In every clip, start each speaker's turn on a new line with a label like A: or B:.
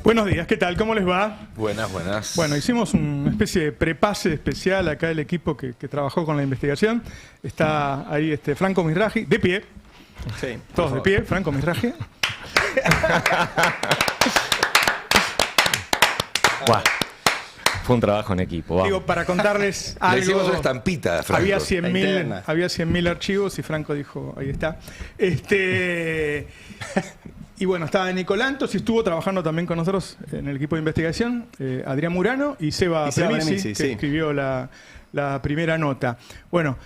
A: Buenos días, ¿qué tal? ¿Cómo les va?
B: Buenas, buenas.
A: Bueno, hicimos una especie de prepase especial acá el equipo que trabajó con la investigación. Está ahí Franco Misraji, de pie.
C: Sí,
A: todos de pie, Franco Misraji.
C: Buah. Fue un trabajo en equipo. Vamos.
A: Digo, para contarles
B: Le
A: algo.
B: hicimos una estampita, Franco.
A: Había
C: Interna.
A: 100.000 archivos y Franco dijo, ahí está. Y bueno, estaba Nicolantos y estuvo trabajando también con nosotros en el equipo de investigación, Adrián Murano y Seba Premisi, que escribió la primera nota. Bueno,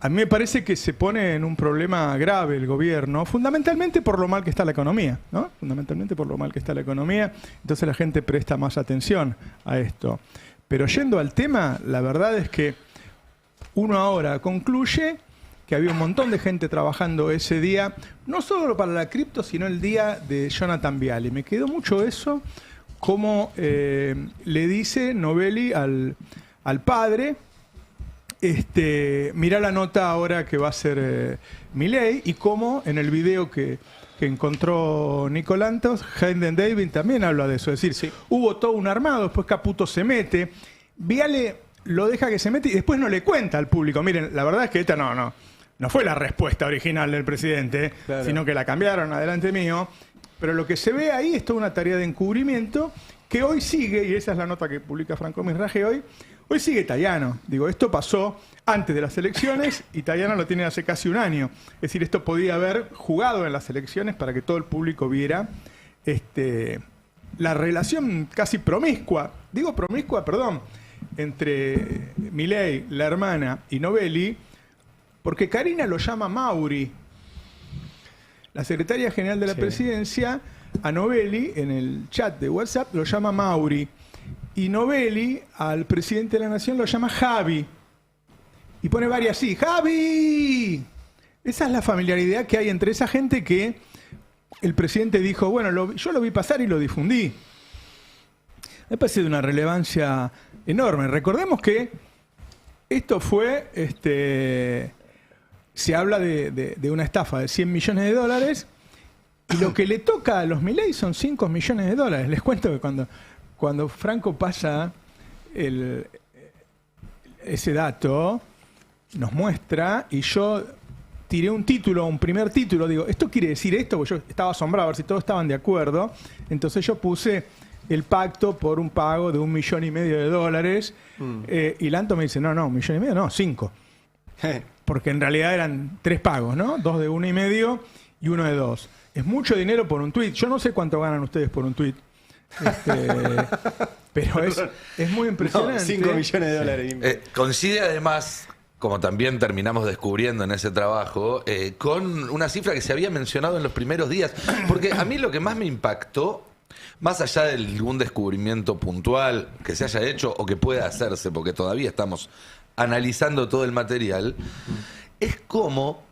A: a mí me parece que se pone en un problema grave el gobierno, fundamentalmente por lo mal que está la economía, ¿no? Fundamentalmente por lo mal que está la economía, entonces la gente presta más atención a esto. Pero yendo al tema, la verdad es que uno ahora concluye que había un montón de gente trabajando ese día, no solo para la cripto, sino el día de Jonathan Viale. Me quedó mucho eso, como le dice Novelli al padre, mirá la nota ahora que va a hacer Milei, y cómo en el video que encontró Nicolantos, Hayden David también habla de eso. Es decir, sí, hubo todo un armado, después Caputo se mete, Viale lo deja que se mete y después no le cuenta al público. Miren, la verdad es que esta no fue la respuesta original del presidente, claro, sino que la cambiaron adelante mío. Pero lo que se ve ahí es toda una tarea de encubrimiento que hoy sigue, y esa es la nota que publica Franco Misraji hoy sigue Tayano. Digo, esto pasó antes de las elecciones y Tayano lo tiene hace casi un año. Es decir, esto podía haber jugado en las elecciones para que todo el público viera la relación casi promiscua, entre Milei, la hermana, y Novelli, porque Karina lo llama Mauri. La secretaria general de la presidencia, a Novelli, en el chat de WhatsApp, lo llama Mauri. Y Novelli, al presidente de la Nación, lo llama Javi. Y pone varias así, ¡Javi! Esa es la familiaridad que hay entre esa gente que el presidente dijo, bueno, yo lo vi pasar y lo difundí. Me parece de una relevancia enorme. Recordemos que esto fue... se habla de una estafa de $100 millones y lo que le toca a los Milei son $5 millones. Les cuento que cuando Franco pasa ese dato, nos muestra, y yo tiré un primer título, digo, ¿esto quiere decir esto? Porque yo estaba asombrado a ver si todos estaban de acuerdo. Entonces yo puse el pacto por un pago de $1,5 millones. Y Lanto me dice, no, $1,5 millones, no, 5. Porque en realidad eran 3 pagos, ¿no? 2 de 1,5 y 1 de 2. Es mucho dinero por un tuit. Yo no sé cuánto ganan ustedes por un tuit. Pero es muy impresionante.
C: No, $5 millones.
B: Sí. Coincide además, como también terminamos descubriendo en ese trabajo, con una cifra que se había mencionado en los primeros días. Porque a mí lo que más me impactó, más allá de algún descubrimiento puntual que se haya hecho o que pueda hacerse, porque todavía estamos analizando todo el material, es como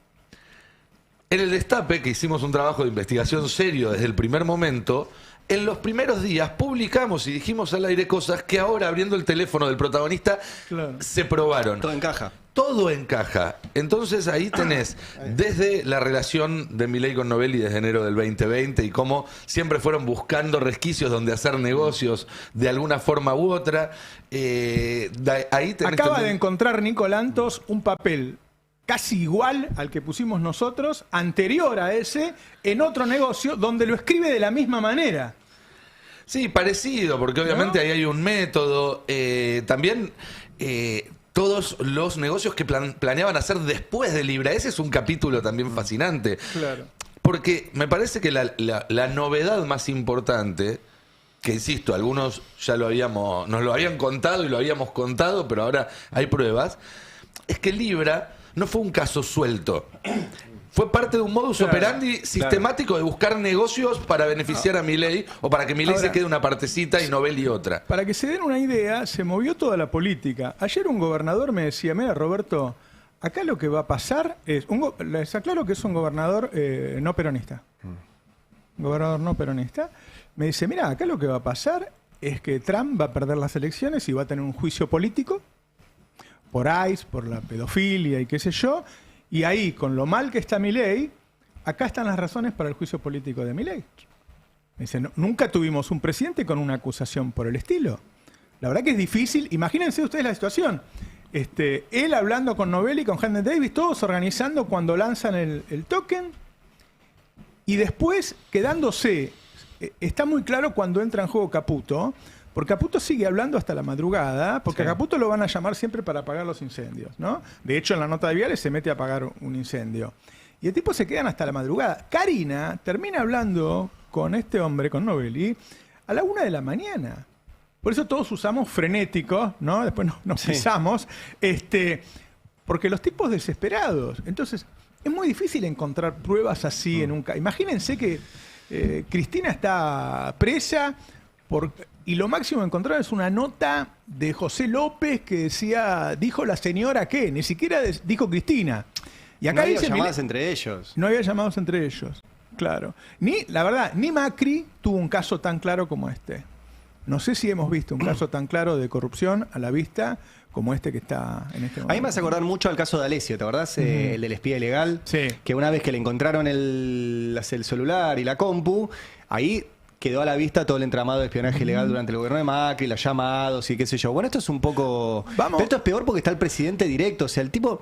B: en el Destape, que hicimos un trabajo de investigación serio desde el primer momento, en los primeros días publicamos y dijimos al aire cosas que ahora, abriendo el teléfono del protagonista, claro, se probaron.
C: Todo encaja.
B: Todo encaja. Entonces ahí tenés desde la relación de Milei con Novelli desde enero del 2020 y cómo siempre fueron buscando resquicios donde hacer negocios de alguna forma u otra. Ahí tenés
A: Acaba de encontrar Nicolantos un papel casi igual al que pusimos nosotros, anterior a ese, en otro negocio donde lo escribe de la misma manera.
B: Sí, parecido, porque obviamente, ¿no?, ahí hay un método. También... todos los negocios que planeaban hacer después de Libra. Ese es un capítulo también fascinante.
A: Claro.
B: Porque me parece que la novedad más importante, que insisto, algunos ya nos lo habían contado y lo habíamos contado, pero ahora hay pruebas, es que Libra no fue un caso suelto. Fue parte de un modus operandi sistemático de buscar negocios para beneficiar a Milei o para que Milei se quede una partecita y Novelli otra.
A: Para que se den una idea, se movió toda la política. Ayer un gobernador me decía, mira, Roberto, acá lo que va a pasar es... les aclaro que es un gobernador no peronista. Un gobernador no peronista. Me dice, mira, acá lo que va a pasar es que Trump va a perder las elecciones y va a tener un juicio político por ICE, por la pedofilia y qué sé yo. Y ahí, con lo mal que está Milei, acá están las razones para el juicio político de Milei. Me dice, nunca tuvimos un presidente con una acusación por el estilo. La verdad que es difícil. Imagínense ustedes la situación. Él hablando con Novelli, con Henry Davis, todos organizando cuando lanzan el token. Y después quedándose. Está muy claro cuando entra en juego Caputo. Porque Caputo sigue hablando hasta la madrugada. Porque a Caputo lo van a llamar siempre para apagar los incendios, ¿no? De hecho, en la nota de Viales se mete a apagar un incendio. Y el tipo se quedan hasta la madrugada. Karina termina hablando con este hombre, con Novelli, a la 1 de la mañana. Por eso todos usamos frenéticos, ¿no? Después nos pisamos, porque los tipos desesperados. Entonces, es muy difícil encontrar pruebas así en un caso. Imagínense que Cristina está presa y lo máximo que encontraron es una nota de José López que decía, dijo la señora que, ni siquiera dijo Cristina. Y acá
C: no había
A: dice,
C: llamadas entre ellos.
A: No había llamados entre ellos, claro. La verdad, ni Macri tuvo un caso tan claro como este. No sé si hemos visto un caso tan claro de corrupción a la vista como este que está en este momento.
C: A mí me hace acordar mucho al caso de Alessio, ¿te acordás? El del espía ilegal.
A: Sí.
C: Que una vez que le encontraron el celular y la compu, ahí quedó a la vista todo el entramado de espionaje ilegal durante el gobierno de Macri, los llamados y qué sé yo. Bueno, esto es un poco... Pero esto es peor porque está el presidente directo. O sea, el tipo...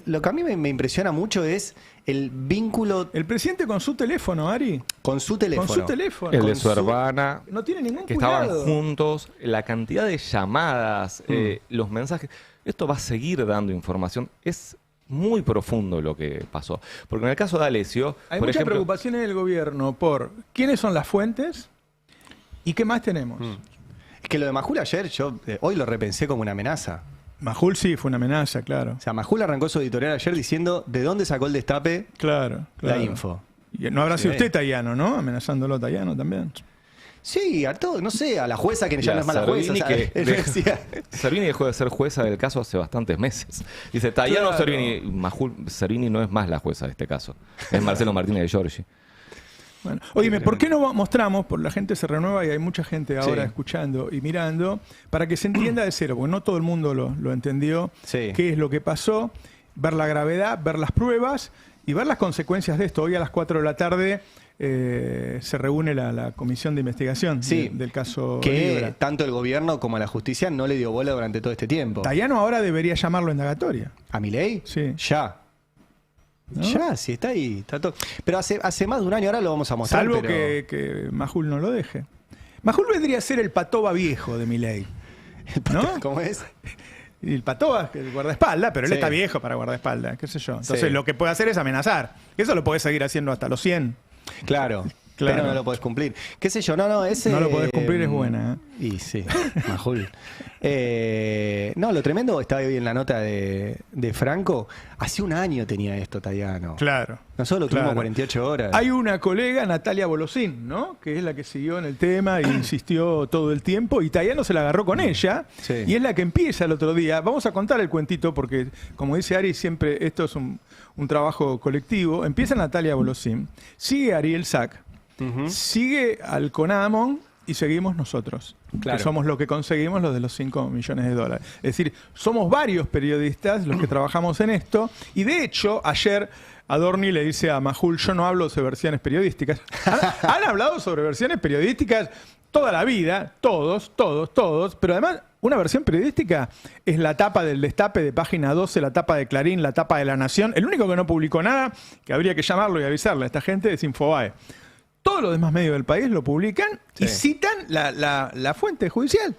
C: lo que a mí me impresiona mucho es el vínculo...
A: El presidente con su teléfono, Ari.
C: Con su teléfono.
A: Con su teléfono.
C: El de su hermana.
A: No tiene ningún
D: que
A: cuidado.
D: Estaban juntos. La cantidad de llamadas, los mensajes. Esto va a seguir dando información. Es muy profundo lo que pasó. Porque en el caso de Alessio...
A: Hay
D: por
A: mucha
D: ejemplo,
A: preocupación en el gobierno por quiénes son las fuentes y qué más tenemos.
C: Es que lo de Majul ayer, yo hoy lo repensé como una amenaza.
A: Majul sí, fue una amenaza, claro.
C: O sea, Majul arrancó su editorial ayer diciendo de dónde sacó el destape la info.
A: Y no habrá sido usted Tayano, ¿no? Amenazándolo a Tayano también.
C: Sí, a todo, no sé, a la jueza que ya no es mala jueza.
D: Servini dejó de ser jueza del caso hace bastantes meses. Dice, Tayano
A: Claro.
D: Servini, Servini no es más la jueza de este caso. Es Marcelo Martínez de Giorgi.
A: Bueno, óyeme, ¿por qué no mostramos? Porque la gente se renueva y hay mucha gente ahora escuchando y mirando, para que se entienda de cero, porque no todo el mundo lo entendió, qué es lo que pasó, ver la gravedad, ver las pruebas y ver las consecuencias de esto. Hoy a las 4 de la tarde se reúne la comisión de investigación del caso
C: que
A: Libra.
C: Tanto el gobierno como la justicia no le dio bola durante todo este tiempo.
A: Tayano ahora debería llamarlo indagatoria.
C: ¿A Milei?
A: Sí.
C: Ya.
A: ¿No?
C: Ya, sí, está ahí. Está todo. Pero hace más de un año, ahora lo vamos a mostrar.
A: Salvo
C: pero...
A: que Majul no lo deje. Majul vendría a ser el Patoba viejo de Milei. ¿No?
C: ¿Cómo es?
A: Y el Patoba, que el guardaespaldas, pero él está viejo para guardaespaldas, qué sé yo. Entonces lo que puede hacer es amenazar. Eso lo puede seguir haciendo hasta los 100.
C: Claro. Pero no lo podés cumplir. ¿Qué sé yo? Ese...
A: No lo podés cumplir, es buena.
C: Y sí, Majul. No, lo tremendo, estaba hoy en la nota de Franco. Hace un año tenía esto, Tayano.
A: Claro.
C: Nosotros lo tuvimos 48 horas.
A: Hay una colega, Natalia Bolosín, ¿no? Que es la que siguió en el tema e insistió todo el tiempo. Y Tayano se la agarró con ella.
C: Sí.
A: Y es la que empieza el otro día. Vamos a contar el cuentito porque, como dice Ari, siempre esto es un trabajo colectivo. Empieza Natalia Bolosín. Sigue Ariel Sack. Sigue al Conamon y seguimos nosotros, que somos lo que conseguimos, los de los 5 millones de dólares. Es decir, somos varios periodistas los que trabajamos en esto y de hecho ayer Adorni le dice a Majul, yo no hablo sobre versiones periodísticas. Han hablado sobre versiones periodísticas toda la vida, todos, pero además una versión periodística es la tapa del Destape de Página 12, la tapa de Clarín, la tapa de La Nación. El único que no publicó nada, que habría que llamarlo y avisarle a esta gente, es Infobae. Todos los demás medios del país lo publican y citan la fuente judicial.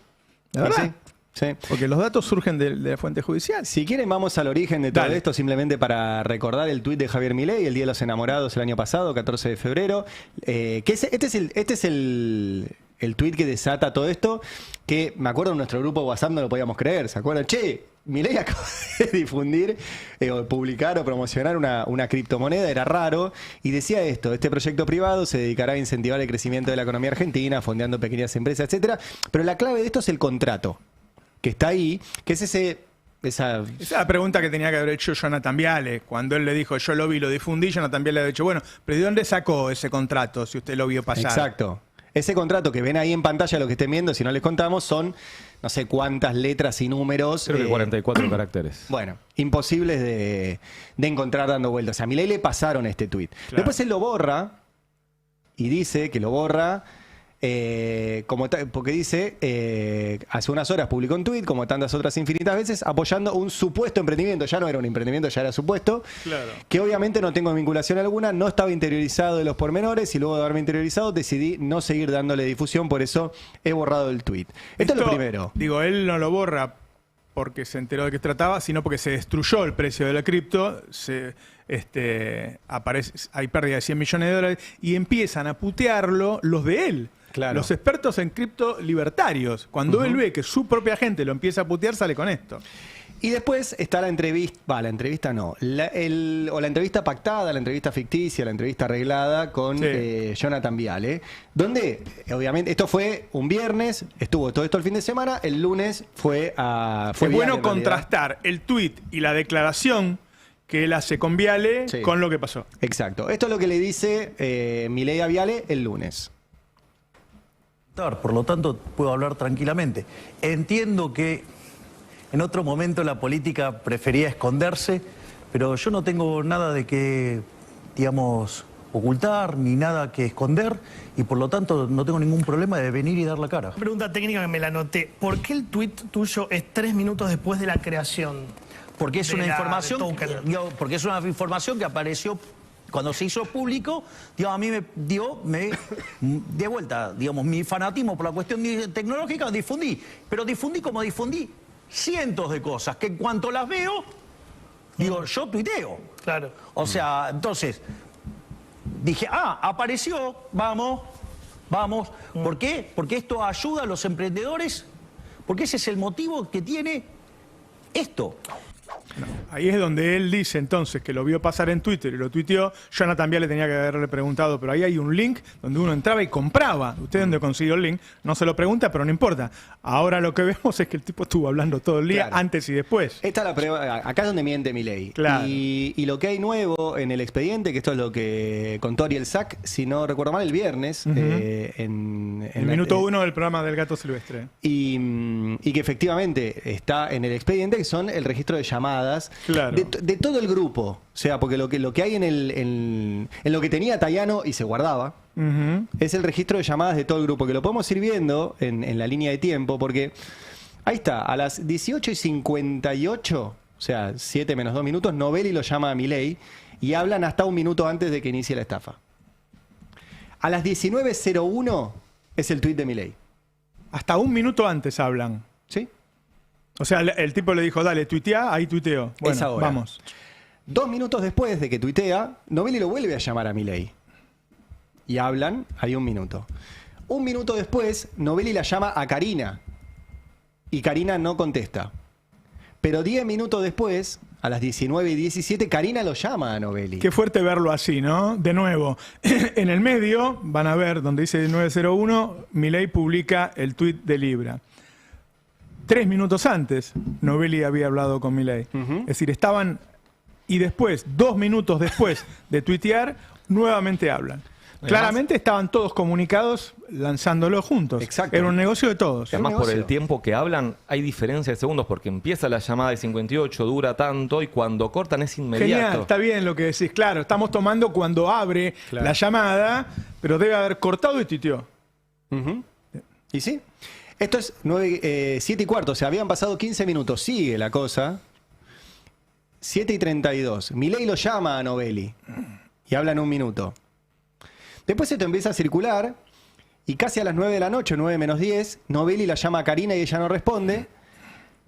A: La verdad.
C: Sí.
A: Porque los datos surgen de la fuente judicial.
C: Si quieren, vamos al origen de todo esto, simplemente para recordar el tuit de Javier Milei, el Día de los Enamorados el año pasado, 14 de febrero. Este es el tuit que desata todo esto, que me acuerdo en nuestro grupo WhatsApp no lo podíamos creer, ¿se acuerdan? Che, Milei acaba de difundir, o publicar o promocionar una criptomoneda, era raro, y decía esto: este proyecto privado se dedicará a incentivar el crecimiento de la economía argentina, fondeando pequeñas empresas, etcétera. Pero la clave de esto es el contrato, que está ahí, que es esa
A: es la pregunta que tenía que haber hecho Jonathan Viale. Cuando él le dijo, yo lo vi, lo difundí, Jonathan Viale le ha dicho, bueno, pero ¿de dónde sacó ese contrato si usted lo vio pasar?
C: Exacto. Ese contrato que ven ahí en pantalla, lo que estén viendo, si no les contamos, son no sé cuántas letras y números.
D: Creo que 44 caracteres.
C: Bueno, imposibles de encontrar dando vueltas. A Milei le pasaron este tuit.
A: Claro.
C: Después él lo borra y dice que lo borra. Porque dice, hace unas horas publicó un tuit, como tantas otras infinitas veces, apoyando un supuesto emprendimiento. Ya no era un emprendimiento, ya era supuesto.
A: Claro.
C: Que obviamente no tengo vinculación alguna, no estaba interiorizado de los pormenores y luego de haberme interiorizado decidí no seguir dándole difusión, por eso he borrado el tuit. Esto es lo primero.
A: Digo, él no lo borra porque se enteró de qué trataba, sino porque se destruyó el precio de la cripto, hay pérdida de $100 millones y empiezan a putearlo los de él. Claro. Los expertos en cripto libertarios. Cuando él ve que su propia gente lo empieza a putear, sale con esto.
C: Y después está la entrevista, la entrevista pactada, la entrevista ficticia, la entrevista arreglada con Jonathan Viale, donde obviamente esto fue un viernes, estuvo todo esto el fin de semana, el lunes fue a...
A: Es bueno contrastar el tuit y la declaración que él hace con Viale con lo que pasó.
C: Exacto. Esto es lo que le dice Milei a Viale el lunes.
E: Por lo tanto, puedo hablar tranquilamente. Entiendo que en otro momento la política prefería esconderse, pero yo no tengo nada de que, digamos, ocultar ni nada que esconder y por lo tanto no tengo ningún problema de venir y dar la cara.
F: Pregunta técnica que me la anoté. ¿Por qué el tuit tuyo es 3 minutos después de la creación?
E: Porque es una información, porque es una información que apareció cuando se hizo público, digamos, a mí me dio de vuelta, digamos, mi fanatismo por la cuestión tecnológica, difundí. Pero difundí como difundí cientos de cosas, que en cuanto las veo, digo, yo tuiteo.
F: Claro.
E: O sea, entonces, dije, apareció, vamos. ¿Por qué? Porque esto ayuda a los emprendedores, porque ese es el motivo que tiene esto.
A: No, ahí es donde él dice entonces que lo vio pasar en Twitter y lo tuiteó. Jonathan Viale tenía que haberle preguntado, pero ahí hay un link donde uno entraba y compraba. ¿Usted dónde consiguió el link? No se lo pregunta, pero no importa. Ahora lo que vemos es que el tipo estuvo hablando todo el día, antes y después.
C: Esta es la prueba. Acá es donde miente Milei.
A: Claro.
C: Y lo que hay nuevo en el expediente, que esto es lo que contó Ariel Sack, si no recuerdo mal, el viernes, en
A: el minuto 1 del programa del Gato Silvestre.
C: Y que efectivamente está en el expediente, que son el registro de llamadas de todo el grupo. O sea, porque lo que hay en lo que tenía Tayano y se guardaba, es el registro de llamadas de todo el grupo, que lo podemos ir viendo en la línea de tiempo, porque ahí está, a las 18:58, o sea, 7 menos 2 minutos, Novelli lo llama a Milei y hablan hasta un minuto antes de que inicie la estafa. A las 19:01 es el tuit de Milei.
A: Hasta un minuto antes hablan.
C: ¿Sí?
A: O sea, el tipo le dijo, dale, tuitea, ahí tuiteo. Bueno, vamos.
C: 2 minutos después de que tuitea, Novelli lo vuelve a llamar a Milei. Y hablan, hay un minuto. Un minuto después, Novelli la llama a Karina. Y Karina no contesta. Pero 10 minutos después, a las 19:17, Karina lo llama a Novelli.
A: Qué fuerte verlo así, ¿no? De nuevo, en el medio, van a ver, donde dice 901, Milei publica el tuit de Libra. 3 minutos antes, Novelli había hablado con Milei. Es decir, estaban... Y después, 2 minutos después de tuitear, nuevamente hablan. Claramente estaban todos comunicados lanzándolo juntos.
C: Exacto.
A: Era un negocio de todos.
D: Además, por el tiempo que hablan, hay diferencia de segundos, porque empieza la llamada de 58, dura tanto, y cuando cortan es inmediato.
A: Genial, está bien lo que decís. Claro, estamos tomando cuando abre la llamada, pero debe haber cortado y tuiteó.
C: ¿Y sí? Esto es 7:15, o sea, habían pasado 15 minutos. Sigue la cosa. 7:32. Milei lo llama a Novelli y hablan un minuto. Después esto empieza a circular y casi a las 9 de la noche, 9 menos 10, Novelli la llama a Karina y ella no responde,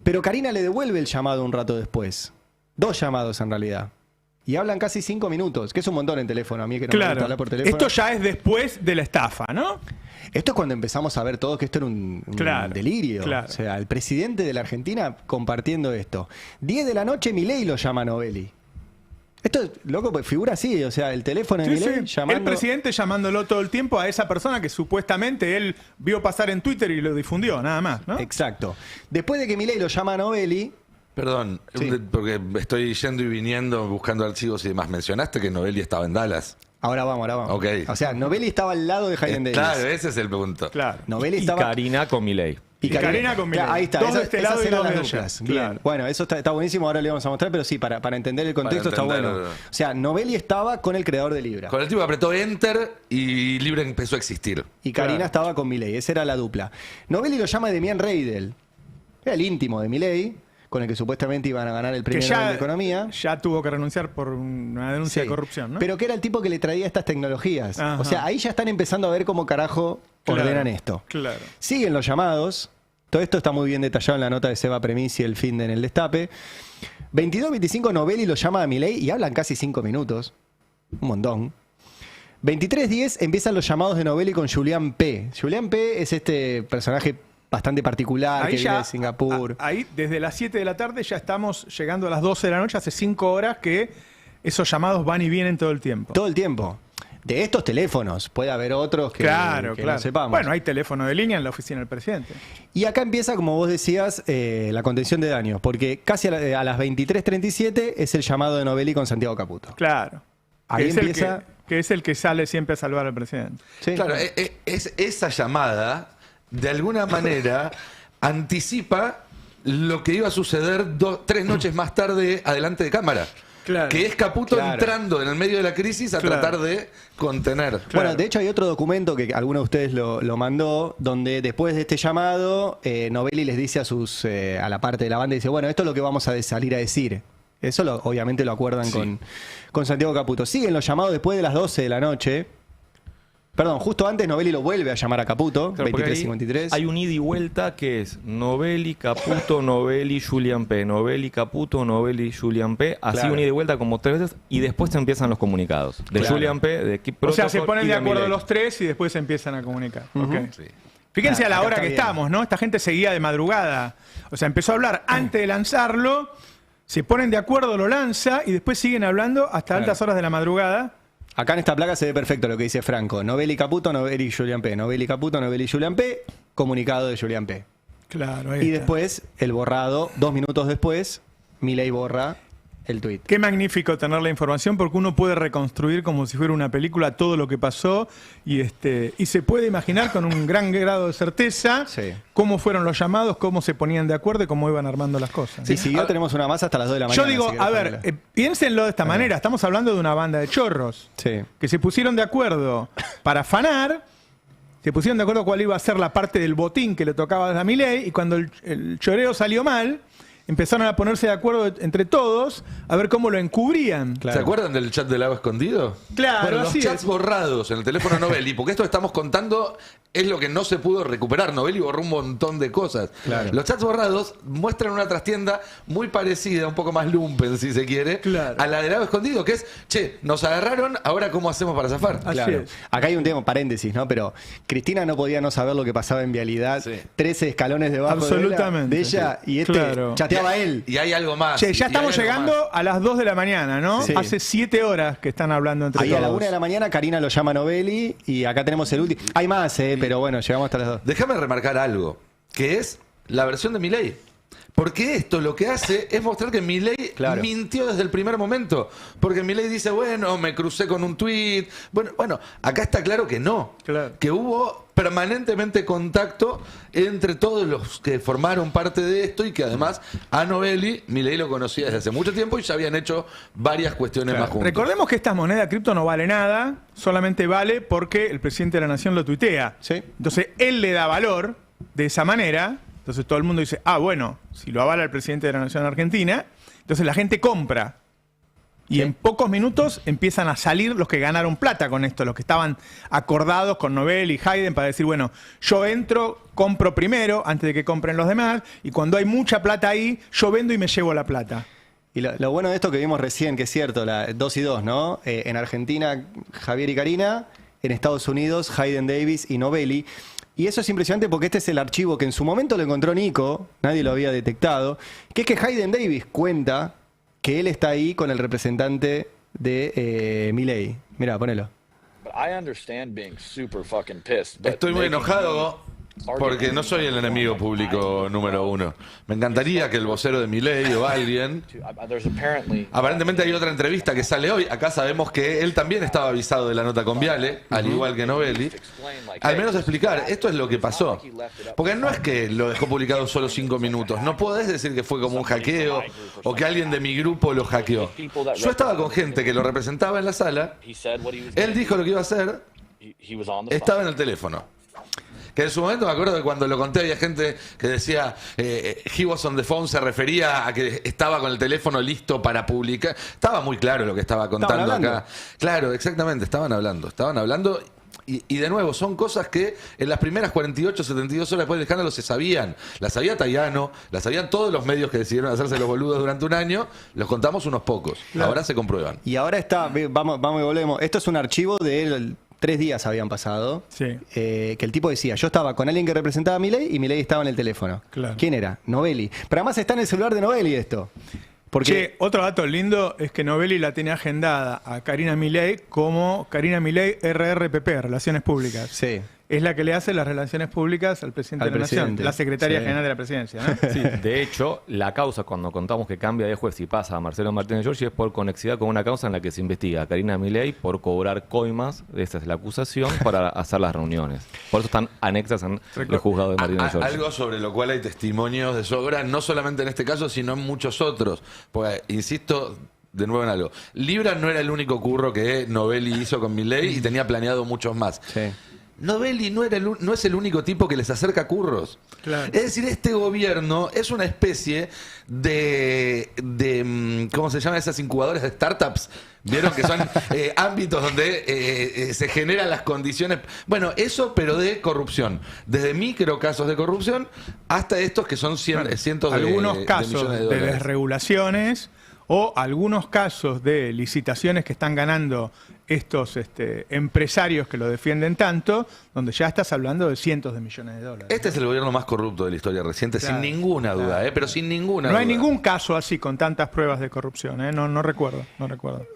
C: pero Karina le devuelve el llamado un rato después. 2 llamados en realidad. Y hablan casi 5 minutos, que es un montón en teléfono. A mí que no me gusta hablar por teléfono.
A: Esto ya es después de la estafa, ¿no?
C: Esto es cuando empezamos a ver todos que esto era un delirio. O sea, el presidente de la Argentina compartiendo esto. 10 de la noche, Milei lo llama a Novelli. Esto es loco, pues figura así, o sea, el teléfono de Milei llamando...
A: El presidente llamándolo todo el tiempo a esa persona que supuestamente él vio pasar en Twitter y lo difundió, nada más, ¿no?
C: Exacto. Después de que Milei lo llama a Novelli...
B: Perdón, porque estoy yendo y viniendo buscando archivos y demás. ¿Mencionaste que Novelli estaba en Dallas?
C: Ahora vamos.
B: Okay.
C: O sea, Novelli estaba al lado de Jaime Davis.
B: Claro, ese es el punto.
C: Claro.
D: Y Karina con Milei.
A: Y Karina con Milei.
C: Ahí está,
A: dos de este lado y dos de allá.
C: Bien.
A: Claro.
C: Bueno, eso está buenísimo, ahora le vamos a mostrar, pero sí, para entender el contexto está bueno. O sea, Novelli estaba con el creador de Libra.
B: Con el tipo apretó Enter y Libra empezó a existir.
C: Y Karina estaba con Milei, esa era la dupla. Novelli lo llama Demian Reidel, era el íntimo de Milei, con el que supuestamente iban a ganar el premio Nobel de Economía.
A: Ya tuvo que renunciar por una denuncia de corrupción, ¿no?
C: Pero que era el tipo que le traía estas tecnologías.
A: Ajá.
C: O sea, ahí ya están empezando a ver cómo carajo ordenan esto.
A: Claro.
C: Siguen los llamados. Todo esto está muy bien detallado en la nota de Seba Premisi y el fin de en el Destape. 22:25 Novelli lo llama a Milei y hablan casi 5 minutos. Un montón. 23:10 empiezan los llamados de Novelli con Julián P. Julián P es este personaje bastante particular que viene de Singapur.
A: Ahí, desde las 7 de la tarde, ya estamos llegando a las 12 de la noche. Hace 5 horas que esos llamados van y vienen todo el tiempo.
C: Todo el tiempo. De estos teléfonos, puede haber otros que no sepamos.
A: Bueno, hay teléfono de línea en la oficina del presidente.
C: Y acá empieza, como vos decías, la contención de daños, porque casi a las 23:37 es el llamado de Novelli con Santiago Caputo.
A: Claro.
C: Ahí empieza...
A: Que es el que sale siempre a salvar al presidente.
C: Sí.
B: Claro, esa llamada, de alguna manera, anticipa lo que iba a suceder 3 noches más tarde adelante de cámara.
A: Claro.
B: Que es Caputo entrando en el medio de la crisis a tratar de contener.
C: Bueno, de hecho hay otro documento que alguno de ustedes lo mandó, donde después de este llamado, Novelli les dice a la parte de la banda, dice, bueno, esto es lo que vamos a salir a decir. Eso obviamente lo acuerdan con Santiago Caputo. Siguen los llamados después de las 12 de la noche. Perdón, justo antes Novelli lo vuelve a llamar a Caputo,
D: claro,
C: 23:53.
D: Hay un ida y vuelta que es Novelli, Caputo, Novelli, Julián P. Novelli, Caputo, Novelli, Julián P. Así un ida y vuelta como 3 veces y después te empiezan los comunicados. De Julián P., de Keep Protocol.
A: O sea, se ponen de acuerdo los tres y después se empiezan a comunicar. Okay.
B: Sí.
A: Fíjense a la hora que
C: bien.
A: estamos, ¿no? Esta gente seguía de madrugada. O sea, empezó a hablar antes de lanzarlo, se ponen de acuerdo, lo lanza y después siguen hablando hasta altas horas de la madrugada.
C: Acá en esta placa se ve perfecto lo que dice Franco. Novelli Caputo, Novelli Julián P. Novelli Caputo, Novelli Julián P. Comunicado de Julián P.
A: Claro, ahí
C: Y
A: está.
C: después, el borrado, 2 minutos después, Milei borra el tuit.
A: Qué magnífico tener la información porque uno puede reconstruir como si fuera una película todo lo que pasó y se puede imaginar con un gran grado de certeza cómo fueron los llamados, cómo se ponían de acuerdo y cómo iban armando las cosas.
C: Sí, siguió, tenemos una más hasta las 2 de la mañana.
A: Yo digo, a ver, piénsenlo de esta manera. Estamos hablando de una banda de chorros que se pusieron de acuerdo para afanar, se pusieron de acuerdo cuál iba a ser la parte del botín que le tocaba a Milei y cuando el choreo salió mal, empezaron a ponerse de acuerdo entre todos a ver cómo lo encubrían.
B: ¿Se acuerdan del chat del lago escondido?
A: Claro,
B: Bueno, los
A: así
B: chats
A: es.
B: borrados en el teléfono de Novelli, porque esto que estamos contando es lo que no se pudo recuperar. Novelli borró un montón de cosas.
C: Claro.
B: Los chats borrados muestran una trastienda muy parecida, un poco más lumpen, si se quiere, a la del lago escondido, que es, che, nos agarraron, ahora ¿cómo hacemos para zafar?
A: Así
C: Claro.
A: es.
C: Acá hay un tema, paréntesis, ¿no? Pero Cristina no podía no saber lo que pasaba en Vialidad. 13 escalones debajo
A: Absolutamente.
C: de ella y chateaba él.
B: Y hay algo más.
A: Che, ya
B: Y
A: estamos
B: hay algo
A: llegando
B: más.
A: a las 2 de la mañana, ¿no?
C: Sí.
A: Hace 7 horas que están hablando entre
C: Ahí
A: todos.
C: a la 1 de la mañana Karina lo llama a Novelli y acá tenemos el último. Hay más, pero bueno, llegamos hasta las 2.
B: Déjame remarcar algo, que es la versión de Milei. Porque esto lo que hace es mostrar que Milei mintió desde el primer momento. Porque Milei dice, bueno, me crucé con un tuit. Bueno, acá está claro que no.
A: Claro.
B: Que hubo permanentemente contacto entre todos los que formaron parte de esto y que además a Novelli, Milei lo conocía desde hace mucho tiempo y ya habían hecho varias cuestiones más juntos.
A: Recordemos que esta moneda cripto no vale nada, solamente vale porque el presidente de la nación lo tuitea.
C: Sí.
A: Entonces él le da valor de esa manera. Entonces todo el mundo dice, bueno, si lo avala el presidente de la nación argentina, entonces la gente compra. Y en pocos minutos empiezan a salir los que ganaron plata con esto, los que estaban acordados con Novelli y Hayden para decir, bueno, yo entro, compro primero antes de que compren los demás, y cuando hay mucha plata ahí, yo vendo y me llevo la plata.
C: Y lo bueno de esto que vimos recién, que es cierto, la 2 y 2, ¿no? En Argentina, Javier y Karina, en Estados Unidos, Hayden Davis y Novelli. Y eso es impresionante porque este es el archivo que en su momento lo encontró Nico, nadie lo había detectado, que es que Hayden Davis cuenta que él está ahí con el representante de Milei. Mirá, ponelo.
B: Estoy muy enojado Porque no soy el enemigo público número uno. Me encantaría que el vocero de Milei o alguien... Aparentemente hay otra entrevista que sale hoy. Acá sabemos que él también estaba avisado de la nota con Viale, al igual que Novelli. Al menos explicar, esto es lo que pasó. Porque no es que lo dejó publicado solo 5 minutos. No podés decir que fue como un hackeo o que alguien de mi grupo lo hackeó. Yo estaba con gente que lo representaba en la sala. Él dijo lo que iba a hacer. Estaba en el teléfono. Que en su momento me acuerdo que cuando lo conté había gente que decía he was on the phone, se refería a que estaba con el teléfono listo para publicar. Estaba muy claro lo que estaba contando acá. Claro, exactamente, estaban hablando. Y de nuevo, son cosas que en las primeras 48, 72 horas después del escándalo se sabían. Las sabía Tayano, las sabían todos los medios que decidieron hacerse los boludos durante un año. Los contamos unos pocos. Claro. Ahora se comprueban. Y ahora está, vamos y volvemos. Esto es un archivo de 3 días habían pasado.
A: Sí.
C: Que el tipo decía, yo estaba con alguien que representaba a Milei y Milei estaba en el teléfono.
A: Claro.
C: ¿Quién era? Novelli. Pero además está en el celular de Novelli esto.
A: Porque otro dato lindo es que Novelli la tiene agendada a Karina Milei como Karina Milei RRPP, Relaciones Públicas.
C: Sí.
A: Es la que le hace las relaciones públicas al presidente de la Nación, la secretaria general de la presidencia, ¿no?
D: Sí, de hecho, la causa, cuando contamos que cambia de juez y pasa a Marcelo Martínez Giorgi, es por conexidad con una causa en la que se investiga a Karina Milei por cobrar coimas, esa es la acusación, para hacer las reuniones. Por eso están anexas en el juzgado de Martínez Giorgi.
B: Algo sobre lo cual hay testimonios de sobra, no solamente en este caso, sino en muchos otros. Porque, insisto, de nuevo en algo, Libra no era el único curro que Novelli hizo con Milei y tenía planeado muchos más.
C: Sí.
B: Novelli no es el único tipo que les acerca curros.
A: Claro.
B: Es decir, este gobierno es una especie de ¿cómo se llaman esas incubadoras de startups? ¿Vieron que son ámbitos donde se generan las condiciones? Bueno, eso, pero de corrupción. Desde micro casos de corrupción hasta estos que son cientos de
A: algunos casos
B: de millones de dólares.
A: desregulaciones o algunos casos de licitaciones que están ganando estos empresarios que lo defienden tanto, donde ya estás hablando de cientos de millones de dólares.
B: Este es el gobierno más corrupto de la historia reciente, claro, sin ninguna duda, pero sin ninguna duda.
A: No hay ningún caso así con tantas pruebas de corrupción, no recuerdo.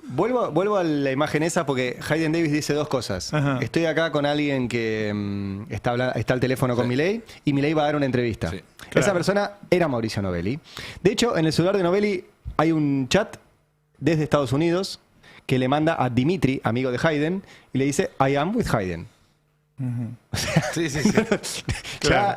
C: Vuelvo a la imagen esa porque Hayden Davis dice 2 cosas.
A: Ajá.
C: Estoy acá con alguien que está al teléfono con Milei y Milei va a dar una entrevista.
B: Sí.
C: Claro. Esa persona era Mauricio Novelli. De hecho, en el celular de Novelli hay un chat desde Estados Unidos que le manda a Dimitri, amigo de Hayden, y le dice, I am with Hayden.
A: Uh-huh.
B: Sí.
C: Ya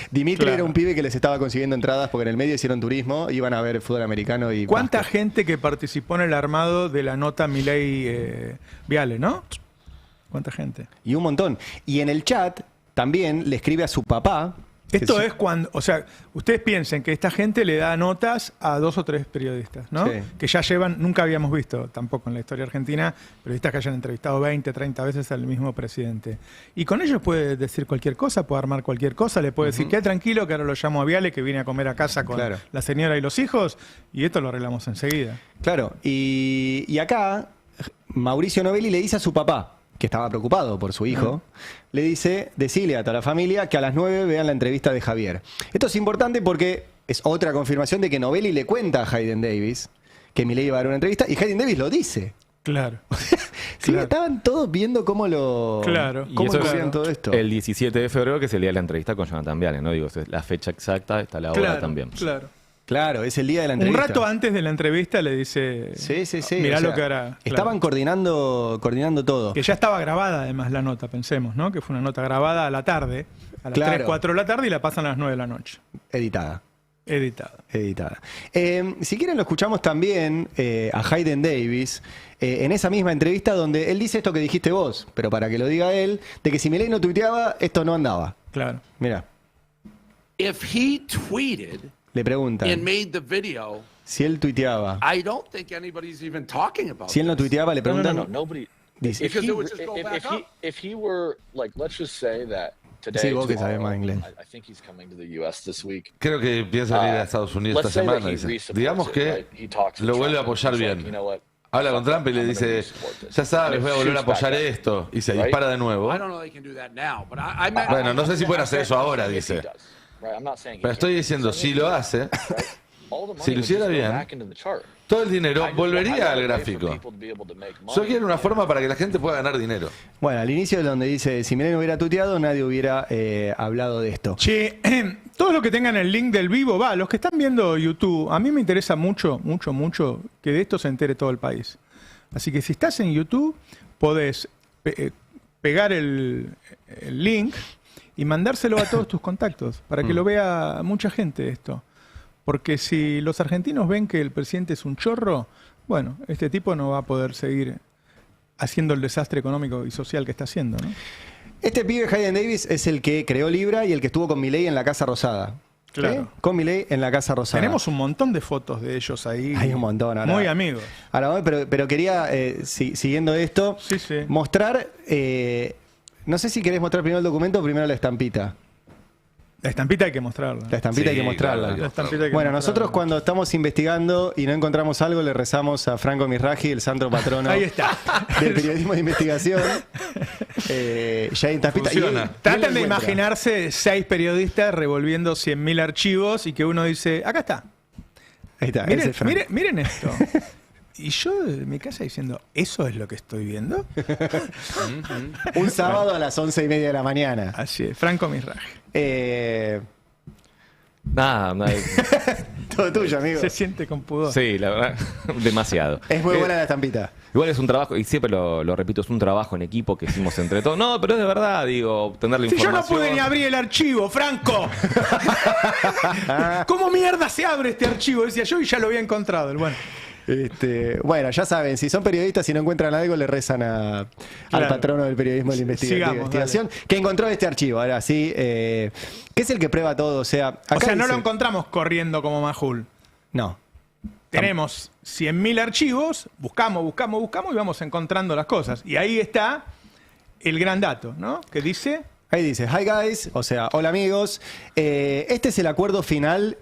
C: Dimitri era un pibe que les estaba consiguiendo entradas porque en el medio hicieron turismo, iban a ver fútbol americano y...
A: ¿Cuánta
C: básquet.
A: gente que participó en el armado de la nota Milei Viale, no? ¿Cuánta gente?
C: Y un montón. Y en el chat también le escribe a su papá.
A: Esto es cuando, o sea, ustedes piensen que esta gente le da notas a 2 o 3 periodistas, ¿no?
C: Sí.
A: Que ya llevan, nunca habíamos visto tampoco en la historia argentina, periodistas que hayan entrevistado 20, 30 veces al mismo presidente. Y con ellos puede decir cualquier cosa, puede armar cualquier cosa, le puede decir, quede tranquilo que ahora lo llamo a Viale, que viene a comer a casa con la señora y los hijos, y esto lo arreglamos enseguida.
C: Claro, y acá Mauricio Novelli le dice a su papá, que estaba preocupado por su hijo, le dice, decile a toda la familia que a las 9 vean la entrevista de Javier. Esto es importante porque es otra confirmación de que Novelli le cuenta a Hayden Davis que Milei iba a dar una entrevista y Hayden Davis lo dice.
A: Claro.
C: Sí, estaban todos viendo cómo lo cómo hacían todo esto.
D: El 17 de febrero, que es el día de la entrevista con Jonathan Viale, ¿no? Digo, la fecha exacta está la hora también.
C: Claro, es el día de la entrevista.
A: Un rato antes de la entrevista le dice, mirá lo que hará.
C: Estaban coordinando todo.
A: Que ya estaba grabada además la nota, pensemos, ¿no? Que fue una nota grabada a la tarde, a las 3, 4 de la tarde y la pasan a las 9 de la noche.
C: Editada. Si quieren lo escuchamos también a Hayden Davis en esa misma entrevista donde él dice esto que dijiste vos, pero para que lo diga él, de que si Milei no tuiteaba, esto no andaba.
A: Claro.
C: Mirá.
G: If he tweeted
C: Le preguntan
G: and made the video,
C: si él tuiteaba.
G: I don't think anybody's even talking about
C: Si él no tuiteaba, le preguntan.
H: No, nobody.
C: Dice.
G: Because it would just go back up.
H: If he were like, let's just say that today,
C: Sí, vos que sabés más inglés.
H: I think he's coming to the U.S. this week.
B: Creo que piensa ir a Estados Unidos esta semana. Dice. Digamos que lo vuelve a apoyar bien. Habla con Trump y le dice, ya sabes, voy a volver a apoyar esto. Y se dispara de nuevo. Bueno, no sé si pueden hacer eso ahora, dice. Pero estoy diciendo, si lo hace, si lo hiciera bien, todo el dinero volvería al gráfico. Yo quiero una forma para que la gente pueda ganar dinero.
C: Bueno, al inicio donde dice, si Milei no hubiera tuiteado, nadie hubiera hablado de esto.
A: Che, todos los que tengan el link del vivo, los que están viendo YouTube, a mí me interesa mucho que de esto se entere todo el país. Así que si estás en YouTube, podés pegar el link y mandárselo a todos tus contactos para que lo vea mucha gente esto. Porque si los argentinos ven que el presidente es un chorro, bueno, este tipo no va a poder seguir haciendo el desastre económico y social que está haciendo, ¿no?
C: Este pibe, Hayden Davis, es el que creó Libra y el que estuvo con Milei en la Casa Rosada.
A: Claro.
C: ¿Sí? Con Milei en la Casa Rosada.
A: Tenemos un montón de fotos de ellos ahí.
C: Hay un montón ahora.
A: Muy amigos.
C: Ahora, pero quería, siguiendo esto, mostrar... no sé si querés mostrar primero el documento o primero la estampita.
A: La estampita hay que mostrarla.
C: La estampita hay que mostrarla.
A: Claro,
C: bueno, nosotros cuando estamos investigando y no encontramos algo, le rezamos a Franco Misraji, el santo patrono
A: ahí está.
C: del periodismo de investigación. Ya hay estampita.
A: Traten de imaginarse 6 periodistas revolviendo 100.000 archivos y que uno dice, acá está.
C: Ahí está.
A: Miren esto. Y yo de mi casa diciendo, ¿eso es lo que estoy viendo?
C: Un sábado a las 11:30 de la mañana.
A: Así es, Franco Misraji.
D: Nada.
C: Todo tuyo, amigo.
A: Se siente con pudor.
D: Sí, la verdad, demasiado.
C: Es muy buena la estampita.
D: Igual es un trabajo, y siempre lo repito, es un trabajo en equipo que hicimos entre todos. No, pero es de verdad, digo, obtener la información.
A: Si yo no pude ni abrir el archivo, Franco. ¿Cómo mierda se abre este archivo? Decía yo y ya lo había encontrado.
C: Bueno, ya saben, si son periodistas y no encuentran algo, le rezan al patrono del periodismo de la investigación, que encontró este archivo. Ahora sí, que es el que prueba todo. O sea,
A: no lo encontramos corriendo como Majul.
C: No.
A: Tenemos 100.000 archivos, buscamos y vamos encontrando las cosas. Y ahí está el gran dato, ¿no? Que dice...
C: Ahí dice, hi guys, o sea, hola amigos. Este es el acuerdo final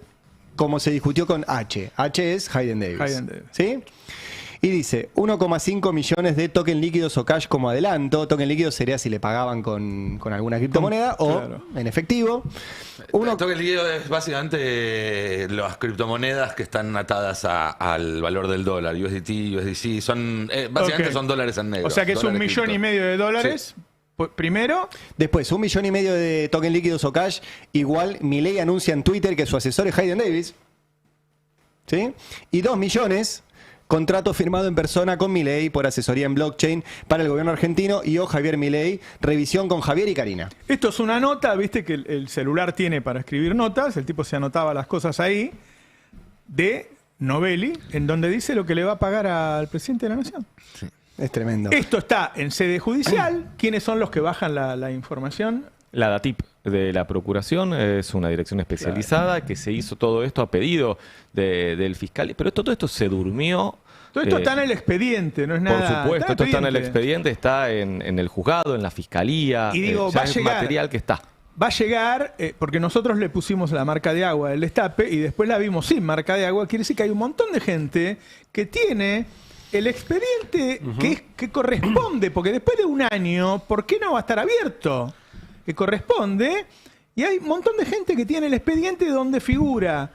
C: como se discutió con H. H es Hayden Davis. ¿Sí? Y dice, 1,5 millones de token líquidos o cash como adelanto. Token líquido sería si le pagaban con alguna criptomoneda o en efectivo.
B: Token líquido es básicamente las criptomonedas que están atadas al valor del dólar. USDT, USDC, básicamente son dólares en negro.
A: O sea que es $1,5 millones de dólares. Sí. Primero.
C: Después, $1,5 millones de token líquidos o cash. Igual, Milei anuncia en Twitter que su asesor es Hayden Davis. ¿Sí? Y 2 millones, contrato firmado en persona con Milei por asesoría en blockchain para el gobierno argentino y Javier Milei, revisión con Javier y Karina.
A: Esto es una nota, viste que el celular tiene para escribir notas, el tipo se anotaba las cosas ahí, de Novelli, en donde dice lo que le va a pagar al presidente de la Nación.
C: Sí. Es tremendo.
A: Esto está en sede judicial. ¿Quiénes son los que bajan la información?
D: La DATIP de la Procuración es una dirección especializada que se hizo todo esto a pedido del fiscal. Pero todo esto se durmió.
A: Todo esto está en el expediente, no es nada.
D: Por supuesto, esto está en el expediente, está en el juzgado, en la fiscalía.
A: Y digo, va a llegar,
D: material que está.
A: Va a llegar, porque nosotros le pusimos la marca de agua del destape y después la vimos sin marca de agua. Quiere decir que hay un montón de gente que tiene el expediente que corresponde, porque después de un año, ¿por qué no va a estar abierto? Que corresponde, y hay un montón de gente que tiene el expediente donde figura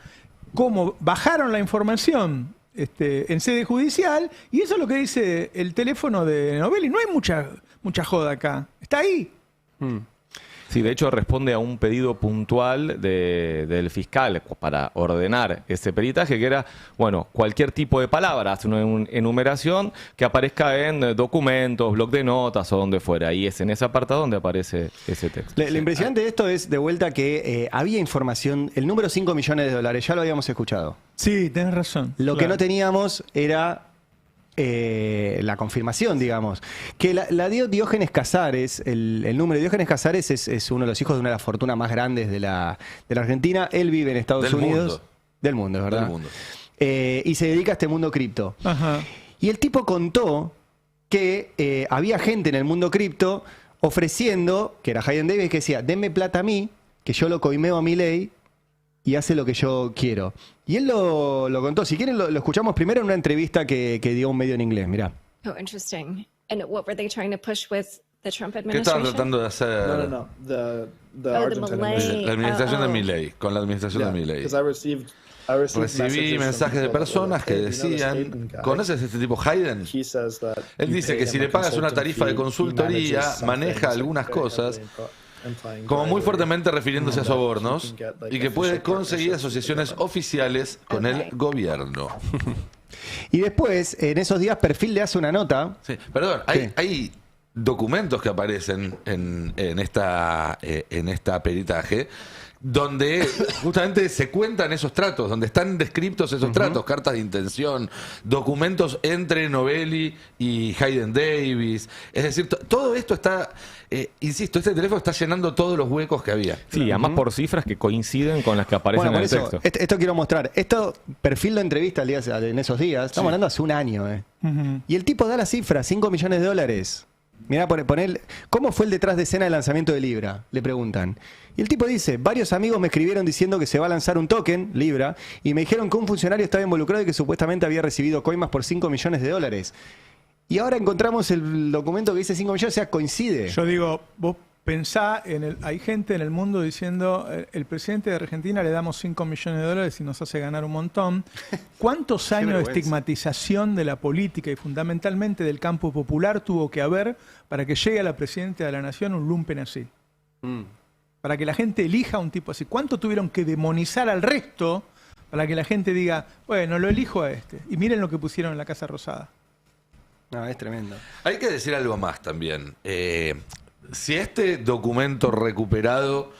A: cómo bajaron la información en sede judicial, y eso es lo que dice el teléfono de Novelli. No hay mucha joda acá, está ahí.
D: Sí, de hecho responde a un pedido puntual del fiscal para ordenar ese peritaje, que era, bueno, cualquier tipo de palabra, hace una enumeración que aparezca en documentos, blog de notas o donde fuera. Y es en ese apartado donde aparece ese texto.
C: Lo impresionante de esto es, de vuelta, que había información, el número $5 millones, ya lo habíamos escuchado.
A: Sí, tenés razón.
C: Lo que no teníamos era la confirmación, digamos. Que la dio Diógenes Casares, el número de Diógenes Casares es uno de los hijos de una de las fortunas más grandes de la Argentina. Él vive en Estados Unidos. Del mundo, es verdad.
B: Del mundo.
C: Y se dedica a este mundo cripto.
A: Ajá.
C: Y el tipo contó que había gente en el mundo cripto ofreciendo, que era Hayden Davis, que decía, denme plata a mí, que yo lo coimeo a Milei y hace lo que yo quiero. Y él lo contó. Si quieren, lo escuchamos primero en una entrevista que dio un medio en inglés. Mirá.
I: Oh, interesting. And what were they trying to push with the Trump
B: ¿Qué
I: administration?
B: estaban tratando de hacer?
J: No. The
I: Oh, the
J: Argentine
I: Milei.
B: La administración de Milei, con la administración de Milei.
J: Because I received
B: recibí mensajes de personas que decían, ¿conoces a este tipo Hayden? Él dice que si le pagas una tarifa de consultoría, maneja algunas cosas, como muy fuertemente refiriéndose a sobornos, y que puede conseguir asociaciones oficiales con el gobierno.
C: Y después, en esos días, Perfil le hace una nota.
B: Sí, perdón, hay documentos que aparecen en esta peritaje donde justamente se cuentan esos tratos, donde están descritos esos tratos, cartas de intención, documentos entre Novelli y Hayden Davis. Es decir, todo esto está, insisto, este teléfono está llenando todos los huecos que había.
D: Sí, además por cifras que coinciden con las que aparecen en el texto.
C: Esto quiero mostrar. Perfil lo entrevista en esos días. Estamos hablando hace un año. Y el tipo da la cifra, $5 millones. Mirá, poner, ¿cómo fue el detrás de escena del lanzamiento de Libra? Le preguntan. Y el tipo dice, varios amigos me escribieron diciendo que se va a lanzar un token, Libra, y me dijeron que un funcionario estaba involucrado y que supuestamente había recibido coimas por $5 millones. Y ahora encontramos el documento que dice 5 millones, o sea, coincide.
A: Yo digo, vos pensá, hay gente en el mundo diciendo, el presidente de Argentina le damos $5 millones y nos hace ganar un montón. ¿Cuántos años de estigmatización de la política y fundamentalmente del campo popular tuvo que haber para que llegue a la presidenta de la nación un lumpen así? Para que la gente elija a un tipo así. ¿Cuánto tuvieron que demonizar al resto para que la gente diga, bueno, lo elijo a este? Y miren lo que pusieron en la Casa Rosada.
C: No, es tremendo.
B: Hay que decir algo más también. Si este documento recuperado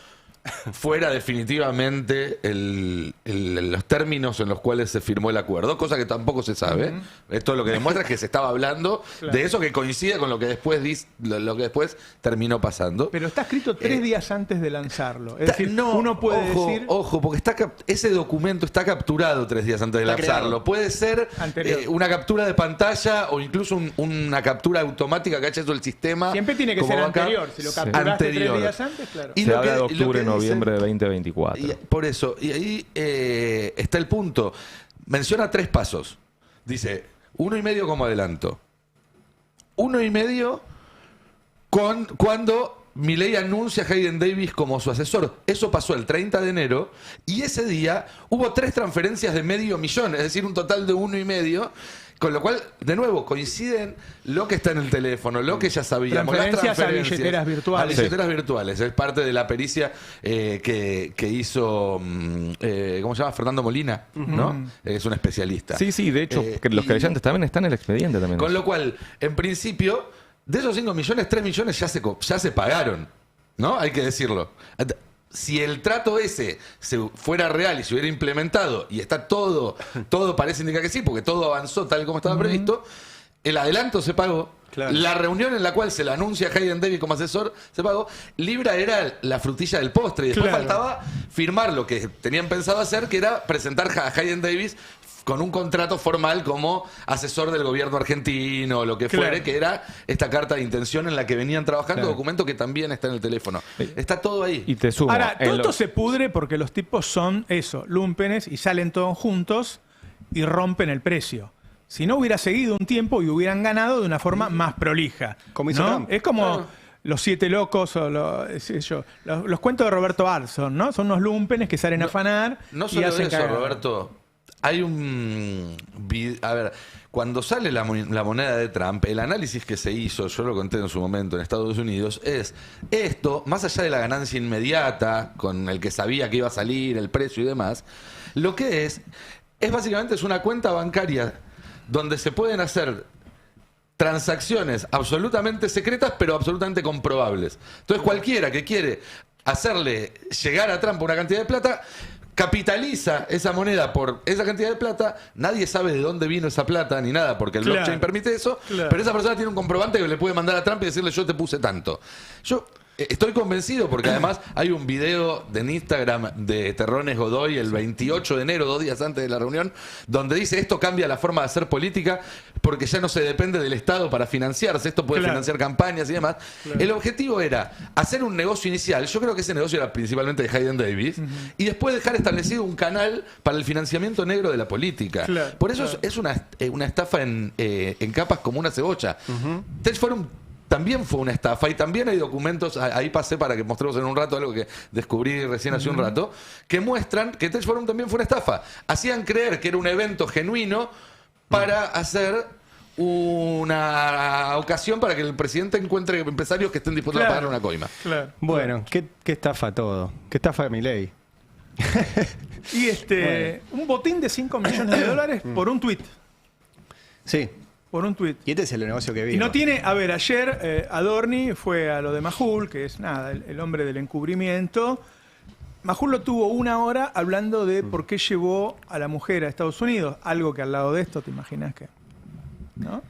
B: fuera definitivamente los términos en los cuales se firmó el acuerdo, cosa que tampoco se sabe, esto lo que demuestra es que se estaba hablando de eso que coincide con lo que después lo que después terminó pasando.
A: Pero está escrito 3 días antes de lanzarlo. Es decir, uno puede decir...
B: Ojo, porque ese documento está capturado 3 días antes de lanzarlo. Puede ser una captura de pantalla o incluso una captura automática que haya hecho el sistema.
A: Siempre tiene que ser anterior. Si lo capturaste 3 días antes, claro.
D: Se habla de octubre, noviembre de 2024.
B: Por eso, y ahí está el punto. Menciona 3 pasos. Dice, 1,5 como adelanto. 1,5 cuando Milei anuncia a Hayden Davis como su asesor. Eso pasó el 30 de enero y ese día hubo 3 transferencias de $500,000, es decir, un total de 1,5. Con lo cual, de nuevo, coinciden lo que está en el teléfono, lo que ya sabíamos.
A: Transferencias a billeteras virtuales.
B: A billeteras virtuales. Es parte de la pericia que hizo, ¿cómo se llama? Fernando Molina, ¿no? Es un especialista.
D: Sí, de hecho, los creyentes también están en el expediente también.
B: Con lo cual, en principio, de esos 5 millones, 3 millones ya se pagaron, ¿no? Hay que decirlo. Si el trato ese fuera real y se hubiera implementado y está todo parece indicar que sí, porque todo avanzó tal como estaba previsto, el adelanto se pagó, la reunión en la cual se le anuncia a Hayden Davis como asesor se pagó, Libra era la frutilla del postre y después faltaba firmar lo que tenían pensado hacer, que era presentar a Hayden Davis con un contrato formal como asesor del gobierno argentino o lo que fuere, que era esta carta de intención en la que venían trabajando, documento que también está en el teléfono. Está todo ahí.
D: Y te sumo.
A: Ahora, todo esto se pudre porque los tipos son lumpenes y salen todos juntos y rompen el precio. Si no hubiera seguido un tiempo y hubieran ganado de una forma más prolija.
C: Como hizo Trump.
A: Es como los 7 locos o los cuentos de Roberto Arson, ¿no? Son unos lumpenes que salen a afanar y hacen
B: eso, Roberto. Hay a ver, cuando sale la moneda de Trump, el análisis que se hizo, yo lo conté en su momento en Estados Unidos, es esto, más allá de la ganancia inmediata, con el que sabía que iba a salir, el precio y demás, lo que es básicamente una cuenta bancaria donde se pueden hacer transacciones absolutamente secretas, pero absolutamente comprobables. Entonces cualquiera que quiere hacerle llegar a Trump una cantidad de plata, capitaliza esa moneda por esa cantidad de plata, nadie sabe de dónde vino esa plata ni nada, porque el blockchain permite eso, pero esa persona tiene un comprobante que le puede mandar a Trump y decirle yo te puse tanto. Yo estoy convencido porque además hay un video en Instagram de Terrones Godoy el 28 de enero, 2 días antes de la reunión, donde dice esto cambia la forma de hacer política porque ya no se depende del Estado para financiarse, esto puede financiar campañas y demás. El objetivo era hacer un negocio inicial, yo creo que ese negocio era principalmente de Hayden Davis, y después dejar establecido un canal para el financiamiento negro de la política. Por eso es una estafa en capas como una cebolla. Ustedes fueron también fue una estafa y también hay documentos, ahí pasé para que mostremos en un rato algo que descubrí recién hace un rato, que muestran que Tech Forum también fue una estafa. Hacían creer que era un evento genuino para hacer una ocasión para que el presidente encuentre empresarios que estén dispuestos a pagar una coima.
A: Claro.
C: Bueno, qué estafa todo. Qué estafa de Milei.
A: Y un botín de $5 millones por un tuit.
C: Sí.
A: Por un tuit.
C: Y este es el negocio que vi.
A: Y no tiene, a ver, ayer Adorni fue a lo de Majul, que es nada, el hombre del encubrimiento. Majul lo tuvo 1 hora hablando de por qué llevó a la mujer a Estados Unidos. Algo que al lado de esto, ¿te imaginas que? ¿No?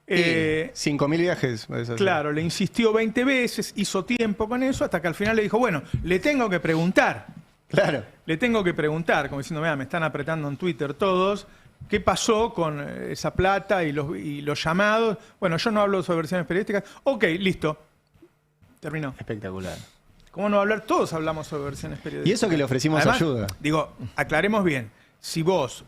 C: 5.000 viajes.
A: Claro, le insistió 20 veces, hizo tiempo con eso, hasta que al final le dijo, bueno, le tengo que preguntar.
C: Claro.
A: Le tengo que preguntar, como diciendo, mira, me están apretando en Twitter todos, ¿qué pasó con esa plata y los llamados? Bueno, yo no hablo sobre versiones periodísticas. Ok, listo. Terminó.
C: Espectacular.
A: ¿Cómo no hablar? Todos hablamos sobre versiones periodísticas.
C: Y eso que le ofrecimos
A: Además,
C: ayuda.
A: Digo, aclaremos bien. Si vos,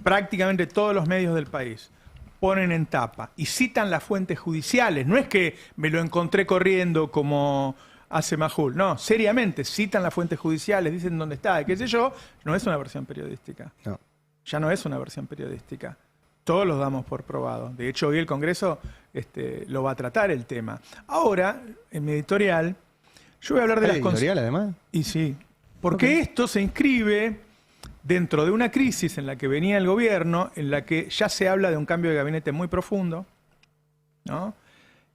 A: prácticamente todos los medios del país, ponen en tapa y citan las fuentes judiciales, no es que me lo encontré corriendo como hace Majul, no, seriamente, citan las fuentes judiciales, dicen dónde está, qué sé yo, no es una versión periodística.
C: No.
A: Ya no es una versión periodística. Todos los damos por probado. De hecho, hoy el Congreso lo va a tratar el tema. Ahora, en mi editorial, yo voy a hablar de las
C: editorial, además.
A: Y sí, porque esto se inscribe dentro de una crisis en la que venía el gobierno, en la que ya se habla de un cambio de gabinete muy profundo, ¿no?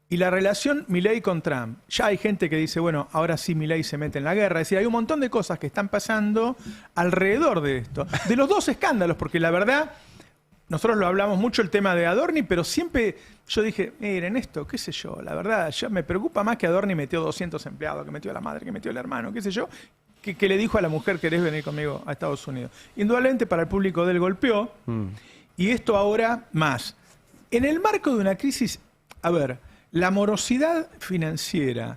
A: Y la relación Milei con Trump. Ya hay gente que dice, bueno, ahora sí Milei se mete en la guerra. Es decir, hay un montón de cosas que están pasando alrededor de esto. De los dos escándalos, porque la verdad, nosotros lo hablamos mucho el tema de Adorni, pero siempre yo dije, miren esto, qué sé yo, la verdad, ya me preocupa más que Adorni metió 200 empleados, que metió a la madre, que metió al hermano, qué sé yo, que le dijo a la mujer, ¿querés venir conmigo a Estados Unidos? Indudablemente para el público del golpeó, y esto ahora más. En el marco de una crisis, a ver, la morosidad financiera,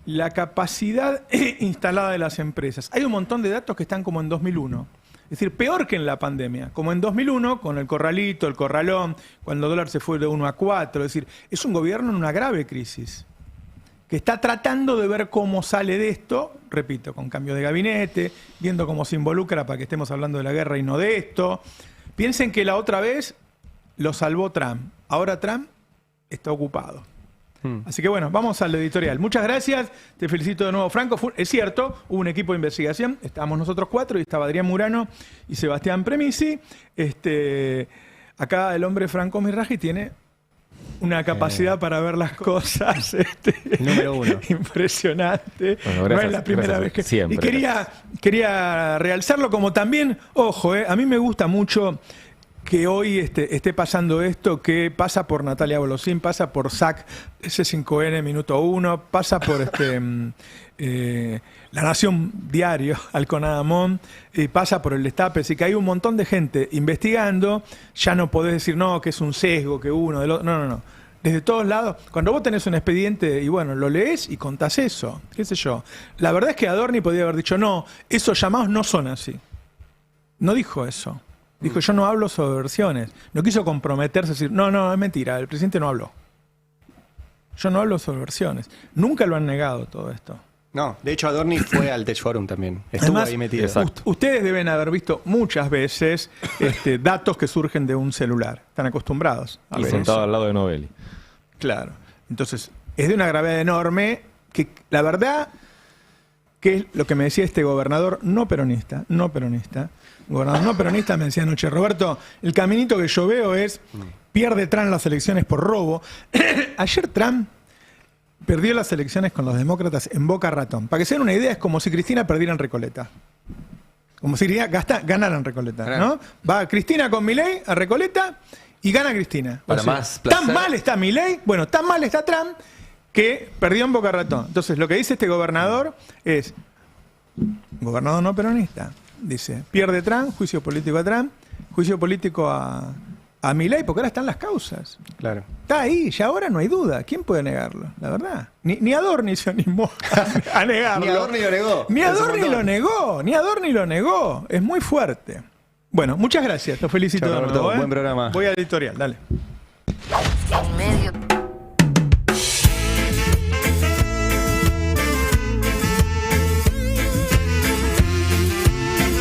A: la capacidad instalada de las empresas, hay un montón de datos que están como en 2001. Es decir, peor que en la pandemia, como en 2001, con el corralito, el corralón, cuando el dólar se fue de 1 a 4. Es decir, es un gobierno en una grave crisis, que está tratando de ver cómo sale de esto, repito, con cambio de gabinete, viendo cómo se involucra para que estemos hablando de la guerra y no de esto. Piensen que la otra vez lo salvó Trump. Ahora Trump está ocupado. Así que bueno, vamos al editorial. Muchas gracias, te felicito de nuevo, Franco. Es cierto, hubo un equipo de investigación, estábamos nosotros 4 y estaba Adrián Murano y Sebastián Premisi. Acá el hombre Franco Mirraji tiene una capacidad para ver las cosas
C: número 1.
A: Impresionante.
D: Bueno, gracias,
A: no es la primera vez que...
D: Siempre,
A: y quería realzarlo como también, ojo, a mí me gusta mucho que hoy esté pasando esto, que pasa por Natalia Bolosín, pasa por SAC S5N Minuto 1, pasa por La Nación Diario, Alconadamón, pasa por el Destape, así que hay un montón de gente investigando, ya no podés decir no, que es un sesgo, que uno del otro, no. Desde todos lados, cuando vos tenés un expediente y bueno, lo lees y contás eso, qué sé yo. La verdad es que Adorni podría haber dicho, no, esos llamados no son así. No dijo eso. Dijo, yo no hablo sobre versiones. No quiso comprometerse, decir, no, es mentira, el presidente no habló. Yo no hablo sobre versiones. Nunca lo han negado todo esto.
C: No, de hecho Adorni fue al Tech Forum también. Estuvo
A: Además,
C: ahí metido.
A: Ustedes deben haber visto muchas veces datos que surgen de un celular. Están acostumbrados a
D: y
A: ver
D: sentado
A: eso.
D: al lado de Novelli.
A: Claro. Entonces, es de una gravedad enorme que la verdad que es lo que me decía este gobernador no peronista. Gobernador no peronista me decía anoche, Roberto, el caminito que yo veo es pierde Trump las elecciones por robo. Ayer Trump perdió las elecciones con los demócratas en Boca Ratón. Para que se den una idea, es como si Cristina perdiera en Recoleta. Como si ganara en Recoleta, ¿no? Va Cristina con Milei a Recoleta y gana Cristina.
B: Para más placer.
A: Tan mal está Milei, bueno, tan mal está Trump que perdió en Boca Ratón. Entonces, lo que dice este gobernador es, gobernador no peronista, dice, pierde Trump, juicio político a Trump, juicio político a Milei, porque ahora están las causas.
C: Claro.
A: Está ahí, ya ahora no hay duda. ¿Quién puede negarlo? La verdad. Ni Adorni se animó a negarlo.
C: Ni Adorni lo negó.
A: Ni Adorni lo negó. Es muy fuerte. Bueno, muchas gracias. Los felicito de nuevo.
C: Buen programa.
A: Voy a editorial, dale.
J: En medio.